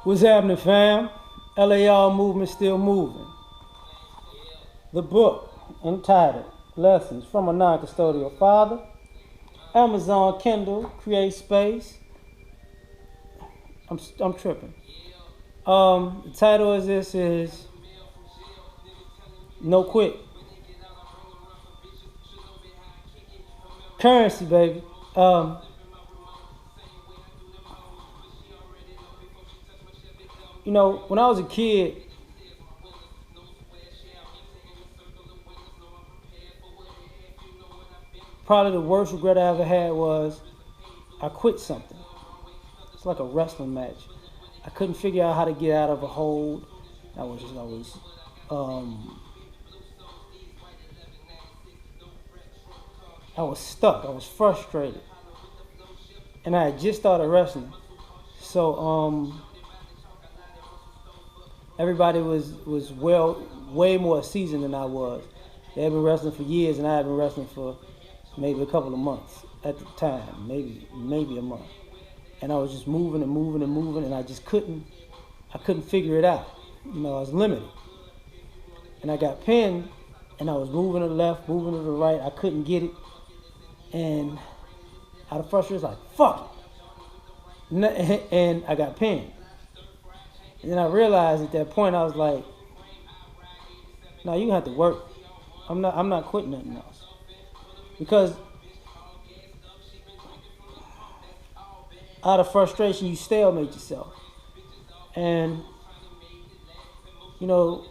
What's happening, fam? L.A.R movement still moving. The book entitled Lessons from a Non-Custodial Father. Amazon Kindle, Create Space. I'm tripping. The title of this is No Quit. Currency, baby. When I was a kid, probably the worst regret I ever had was I quit something. It's like a wrestling match. I couldn't figure out how to get out of a hold. Um, I was stuck. I was frustrated, and I had just started wrestling. So everybody was way more seasoned than I was. They had been wrestling for years, and I had been wrestling for maybe a couple of months at the time, maybe a month. And I was just moving and moving and moving, and I couldn't figure it out. I was limited, and I got pinned, and I was moving to the left, moving to the right. I couldn't get it, and out of frustration, I was like, "Fuck it," and I got pinned. And then I realized at that point, I was like, "No, you have to work. I'm not quitting nothing else because out of frustration, you stalemate yourself." And you know,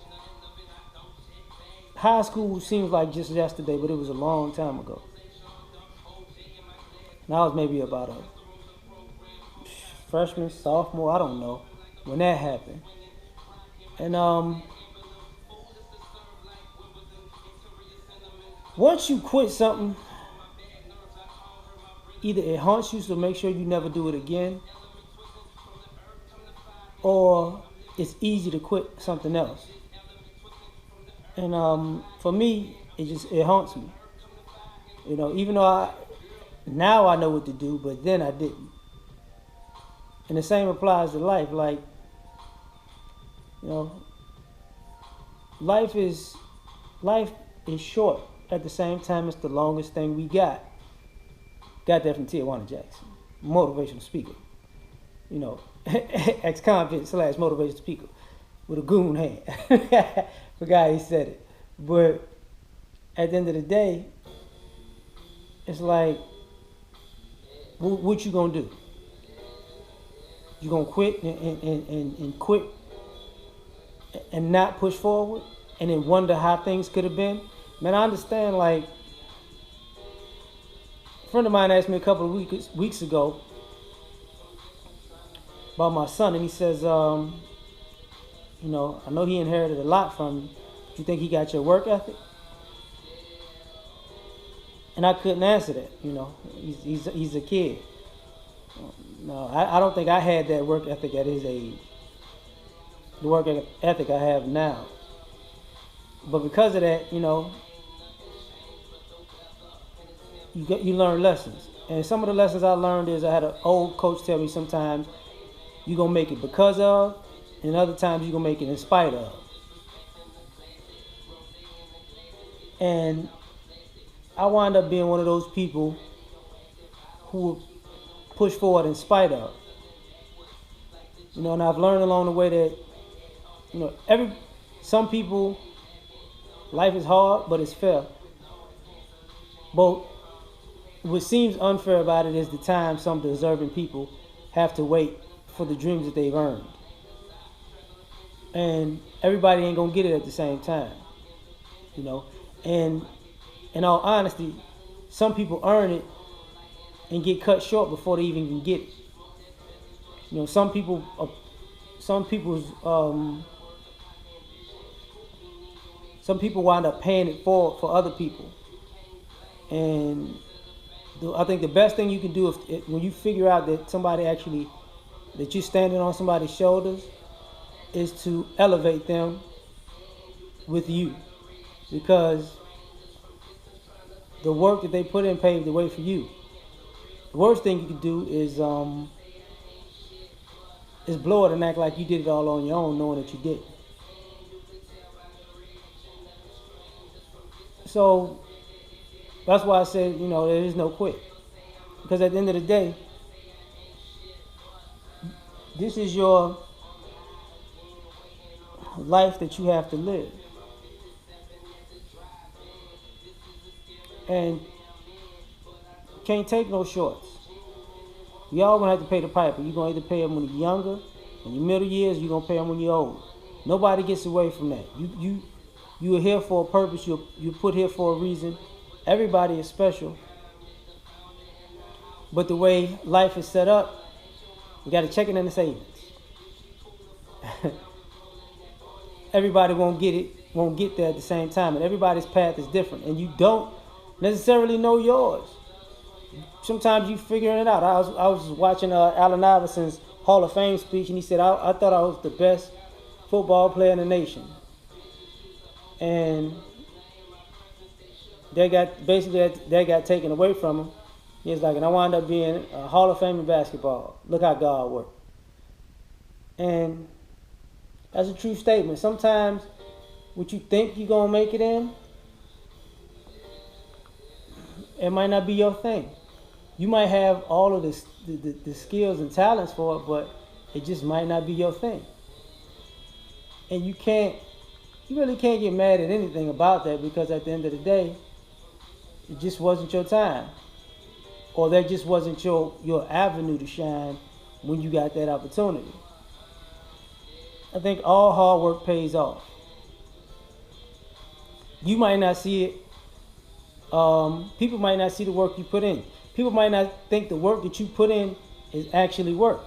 high school seems like just yesterday, but it was a long time ago. And I was maybe about a freshman, sophomore, I don't know, when that happened. And once you quit something, either it haunts you, so make sure you never do it again, or it's easy to quit something else. And for me, it haunts me. Even though now I know what to do, but then I didn't. And the same applies to life. Like, you know, life is life is short. At the same time, it's the longest thing we got. Got that from Tijuana Jackson, motivational speaker. Ex-convict / motivational speaker with a goon hand. Forgot he said it. But at the end of the day, it's like, what you gonna do? You gonna quit and quit and not push forward and then wonder how things could have been? Man, I understand. Like, a friend of mine asked me a couple of weeks ago about my son, and he says, I know he inherited a lot from you. Do you think he got your work ethic? And I couldn't answer that. He's a kid. No, I don't think I had that work ethic at his age. The work ethic I have now. But because of that, you learn lessons. And some of the lessons I learned is I had an old coach tell me sometimes you're going to make it because of, and other times you're going to make it in spite of. And I wind up being one of those people who will push forward in spite of. And I've learned along the way that, some people, life is hard, but it's fair. But what seems unfair about it is the time some deserving people have to wait for the dreams that they've earned. And everybody ain't gonna get it at the same time. And in all honesty, some people earn it and get cut short before they even can get it. Some people's some people wind up paying it for other people. And I think the best thing you can do when you figure out that you're standing on somebody's shoulders, is to elevate them with you, because the work that they put in paved the way for you. The worst thing you can do It's blow it and act like you did it all on your own, knowing that you did. So that's why I said, there is no quit. Because at the end of the day, this is your life that you have to live. And can't take no shorts. You all gonna have to pay the piper. You're gonna either pay them when you're younger, in your middle years, you're gonna pay them when you're old. Nobody gets away from that. You are here for a purpose. You're put here for a reason. Everybody is special. But the way life is set up, you got to check it in the savings. Everybody won't get there at the same time, and everybody's path is different, and you don't necessarily know yours. Sometimes you figuring it out. I was watching Allen Iverson's Hall of Fame speech, and he said, I thought I was the best football player in the nation. And they got taken away from him. He was like, and I wound up being a Hall of Fame in basketball. Look how God worked. And that's a true statement. Sometimes what you think you're going to make it in, it might not be your thing. You might have all of the skills and talents for it, but it just might not be your thing. And you really can't get mad at anything about that, because at the end of the day, it just wasn't your time. Or that just wasn't your avenue to shine when you got that opportunity. I think all hard work pays off. You might not see it. People might not see the work you put in. People might not think the work that you put in is actually work.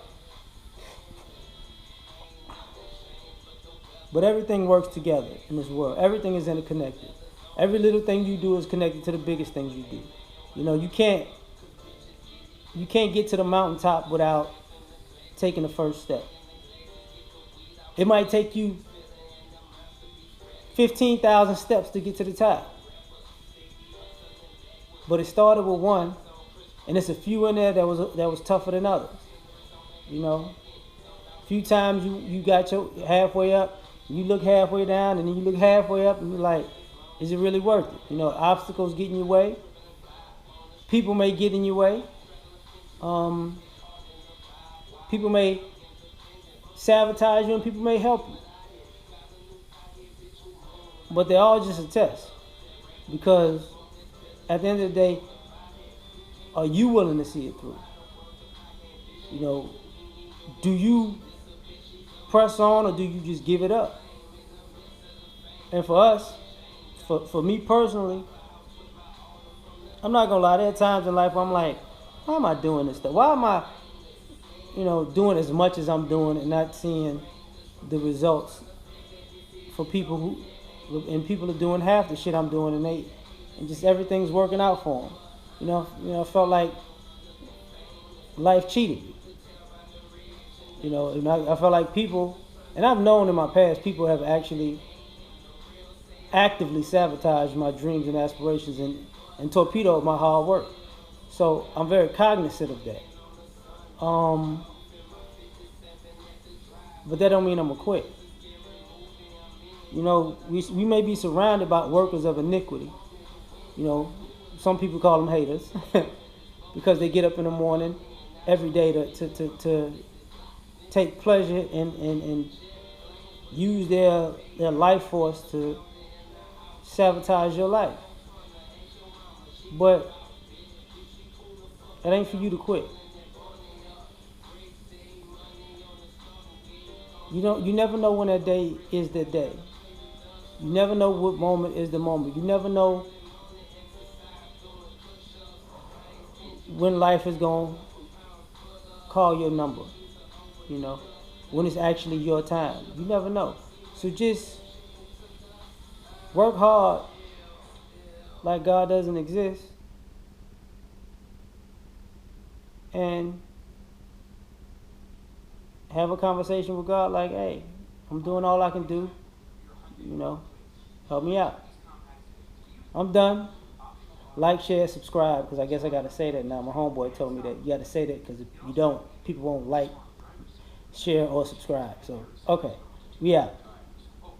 But everything works together in this world. Everything is interconnected. Every little thing you do is connected to the biggest things you do. You can't get to the mountaintop without taking the first step. It might take you 15,000 steps to get to the top. But it started with one, and it's a few in there that was tougher than others. A few times you got your halfway up, you look halfway down, and then you look halfway up, and you're like, is it really worth it? Obstacles get in your way. People may get in your way. People may sabotage you, and people may help you. But they're all just a test. Because at the end of the day, are you willing to see it through? Do you press on, or do you just give it up? And for us, for me personally, I'm not gonna lie, there are times in life where I'm like, why am I doing this stuff? Why am I, doing as much as I'm doing and not seeing the results for people people are doing half the shit I'm doing, and just everything's working out for them. I felt like life cheated me. And I felt like people, and I've known in my past, people have actually actively sabotaged my dreams and aspirations and torpedoed my hard work. So I'm very cognizant of that. But that don't mean I'm gonna quit. We may be surrounded by workers of iniquity. Some people call them haters because they get up in the morning every day to take pleasure and use their life force to sabotage your life. But it ain't for you to quit. You never know when that day is that day. You never know what moment is the moment. You never know when life is going to call your number. When it's actually your time. You never know. So just work hard like God doesn't exist. And have a conversation with God like, hey, I'm doing all I can do. Help me out. I'm done. Like, share, subscribe, because I guess I got to say that now. My homeboy told me that you got to say that, because if you don't, people won't like share, or subscribe. So, okay, we out.